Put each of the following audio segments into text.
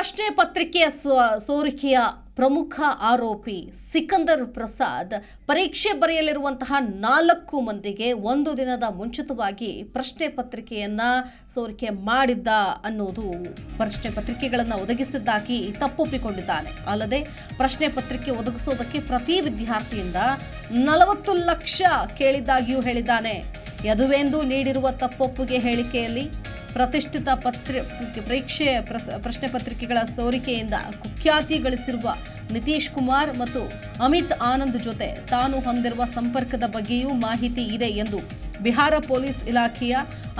ಪ್ರಶ್ನೆ ಪತ್ರಿಕೆಯ ಸೋರಿಕೆಯ ಪ್ರಮುಖ ಆರೋಪಿ ಸಿಕಂದರ್ ಪ್ರಸಾದ್ ಪರೀಕ್ಷೆ ಬರೆಯಲಿರುವಂತಹ 4 ಮಂದಿಗೆ ಒಂದು ದಿನದ ಮುಂಚಿತವಾಗಿ ಪ್ರಶ್ನೆ ಪತ್ರಿಕೆಯನ್ನ ಸೋರಿಕೆ ಮಾಡಿದ್ದ ಅನ್ನೋದು ಪ್ರಶ್ನೆ ಪತ್ರಿಕೆಗಳನ್ನು ಒದಗಿಸಿದ್ದಾಗಿ ತಪ್ಪೊಪ್ಪಿಕೊಂಡಿದ್ದಾನೆ. ಅಲ್ಲದೆ ಪ್ರಶ್ನೆ ಪತ್ರಿಕೆ ಒದಗಿಸೋದಕ್ಕೆ ಪ್ರತಿ ವಿದ್ಯಾರ್ಥಿಯಿಂದ 40 ಲಕ್ಷ ಕೇಳಿದ್ದಾಗಿಯೂ ಹೇಳಿದ್ದಾನೆ. ಯದುವೆಂದು ನೀಡಿರುವ ತಪ್ಪೊಪ್ಪಿಗೆ ಹೇಳಿಕೆಯಲ್ಲಿ ಪ್ರತಿಷ್ಠಿತ ಪ್ರಶ್ನೆ ಪತ್ರಿಕೆಗಳ ಸೋರಿಕೆಯಿಂದ ಕುಖ್ಯಾತಿ ಗಳಿಸಿರುವ ನಿತೀಶ್ ಕುಮಾರ್ ಮತ್ತು ಅಮಿತ್ ಆನಂದ್ ಜೊತೆ ತಾನು ಹೊಂದಿರುವ ಸಂಪರ್ಕದ ಬಗ್ಗೆಯೂ ಮಾಹಿತಿ ಇದೆ ಎಂದು ಬಿಹಾರ ಪೊಲೀಸ್ ಇಲಾಖೆಯ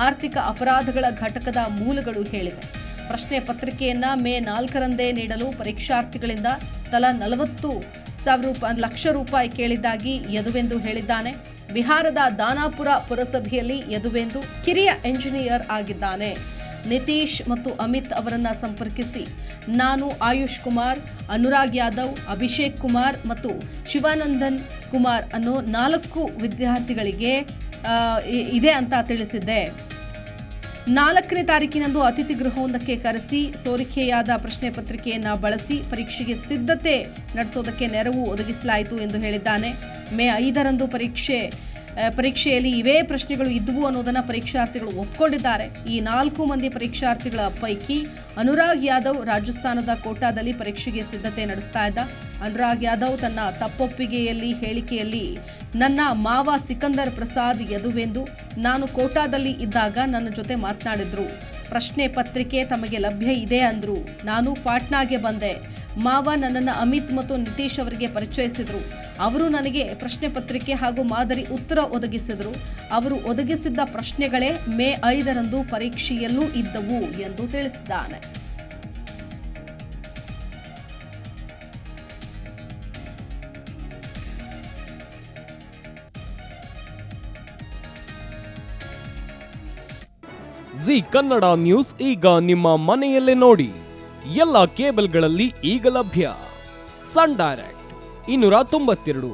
ಆರ್ಥಿಕ ಅಪರಾಧಗಳ ಘಟಕದ ಮೂಲಗಳು ಹೇಳಿವೆ. ಪ್ರಶ್ನೆ ಪತ್ರಿಕೆಯನ್ನ ಮೇ 4ರಂದೇ ನೀಡಲು ಪರೀಕ್ಷಾರ್ಥಿಗಳಿಂದ ತಲಾ 40 ಲಕ್ಷ ರೂಪಾಯಿ ಕೇಳಿದ್ದಾಗಿ ಯದುವೆಂದು ಹೇಳಿದ್ದಾನೆ. ಬಿಹಾರದ ದಾನಾಪುರ ಪುರಸಭೆಯಲ್ಲಿ ಯದುವೆಂದು ಕಿರಿಯ ಎಂಜಿನಿಯರ್ ಆಗಿದ್ದಾನೆ. ನಿತೀಶ್ ಮತ್ತು ಅಮಿತ್ ಅವರನ್ನ ಸಂಪರ್ಕಿಸಿ ನಾನು ಆಯುಷ್ ಕುಮಾರ್, ಅನುರಾಗ್ ಯಾದವ್, ಅಭಿಷೇಕ್ ಕುಮಾರ್ ಮತ್ತು ಶಿವಾನಂದನ್ ಕುಮಾರ್ ಅನ್ನೋ 4 ವಿದ್ಯಾರ್ಥಿಗಳಿಗೆ ಇದೆ ಅಂತ ತಿಳಿಸಿದ್ದೆ. 4ನೇ ತಾರೀಕಿನಂದು ಅತಿಥಿ ಗೃಹವೊಂದಕ್ಕೆ ಕರೆಸಿ ಸೋರಿಕೆಯಾದ ಪ್ರಶ್ನೆ ಪತ್ರಿಕೆಯನ್ನು ಬಳಸಿ ಪರೀಕ್ಷೆಗೆ ಸಿದ್ಧತೆ ನಡೆಸೋದಕ್ಕೆ ನೆರವು ಒದಗಿಸಲಾಯಿತು ಎಂದು ಹೇಳಿದ್ದಾನೆ. ಮೇ 5ರಂದು ಪರೀಕ್ಷೆಯಲ್ಲಿ ಇವೇ ಪ್ರಶ್ನೆಗಳು ಇದ್ದವು ಅನ್ನೋದನ್ನು ಪರೀಕ್ಷಾರ್ಥಿಗಳು ಒಪ್ಪಿಕೊಂಡಿದ್ದಾರೆ. ಈ 4 ಮಂದಿ ಪರೀಕ್ಷಾರ್ಥಿಗಳ ಪೈಕಿ ಅನುರಾಗ್ ಯಾದವ್ ರಾಜಸ್ಥಾನದ ಕೋಟಾದಲ್ಲಿ ಪರೀಕ್ಷೆಗೆ ಸಿದ್ಧತೆ ನಡೆಸ್ತಾ ಇದ್ದ. ಅನುರಾಗ್ ಯಾದವ್ ತನ್ನ ತಪ್ಪೊಪ್ಪಿಗೆಯಲ್ಲಿ ಹೇಳಿಕೆಯಲ್ಲಿ ನನ್ನ ಮಾವ ಸಿಕಂದರ್ ಪ್ರಸಾದ್ ಯದುವೆಂದು ನಾನು ಕೋಟಾದಲ್ಲಿ ಇದ್ದಾಗ ನನ್ನ ಜೊತೆ ಮಾತನಾಡಿದ್ರು. ಪ್ರಶ್ನೆ ಪತ್ರಿಕೆ ತಮಗೆ ಲಭ್ಯ ಇದೆ ಅಂದ್ರು. ನಾನು ಪಾಟ್ನಾಗೆ ಬಂದೆ. ಮಾವ ನನ್ನನ್ನು ಅಮಿತ್ ಮತ್ತು ನಿತೀಶ್ ಅವರಿಗೆ ಪರಿಚಯಿಸಿದ್ರು. ಅವರು ನನಗೆ ಪ್ರಶ್ನೆ ಪತ್ರಿಕೆ ಹಾಗೂ ಮಾದರಿ ಉತ್ತರ ಒದಗಿಸಿದರು. ಅವರು ಒದಗಿಸಿದ್ದ ಪ್ರಶ್ನೆಗಳೇ ಮೇ 5ರಂದು ಪರೀಕ್ಷೆಯಲ್ಲೂ ಇದ್ದವು ಎಂದು ತಿಳಿಸಿದ್ದಾನೆ. ಜಿ ಕನ್ನಡ ನ್ಯೂಸ್ ಈಗ ನಿಮ್ಮ ಮನೆಯಲ್ಲೇ ನೋಡಿ. ಎಲ್ಲ ಕೇಬಲ್ಗಳಲ್ಲಿ ಈಗ ಲಭ್ಯ. Sun Direct 292,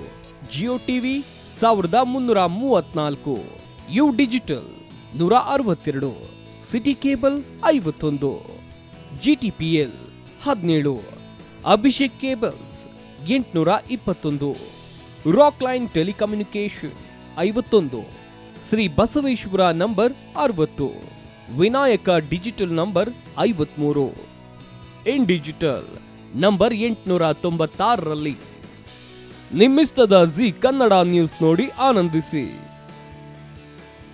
Jio TV 1334, U Digital 162, City Cable 51, GTPL 17, Abhishek Cables 821, Rock Line Telecommunication 51, Shri Basaveshwara number 60, Vinayaka Digital number 53, In Digital number 896ರಲ್ಲಿ. ನಿಮ್ಮಿಷ್ಟದ ಜಿ ಕನ್ನಡ ನ್ಯೂಸ್ ನೋಡಿ ಆನಂದಿಸಿ.